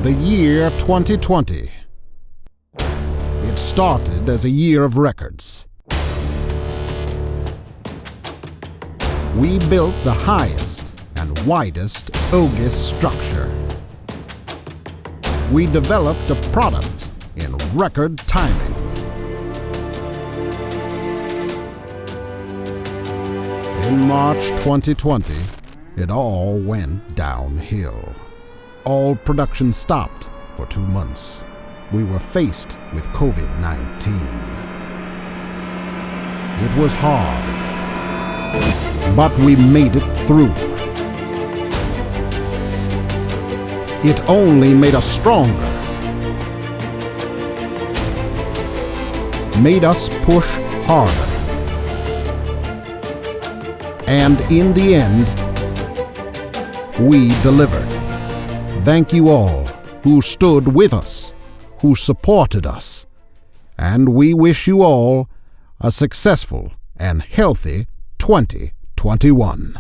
The year 2020. It started as a year of records. We built the highest and widest Ogis structure. We developed a product in record timing. In March 2020, it all went downhill. All production stopped for 2 months. We were faced with COVID-19. It was hard, but we made it through. It only made us stronger, made us push harder. And in the end, we delivered. Thank you all who stood with us, who supported us, and we wish you all a successful and healthy 2021.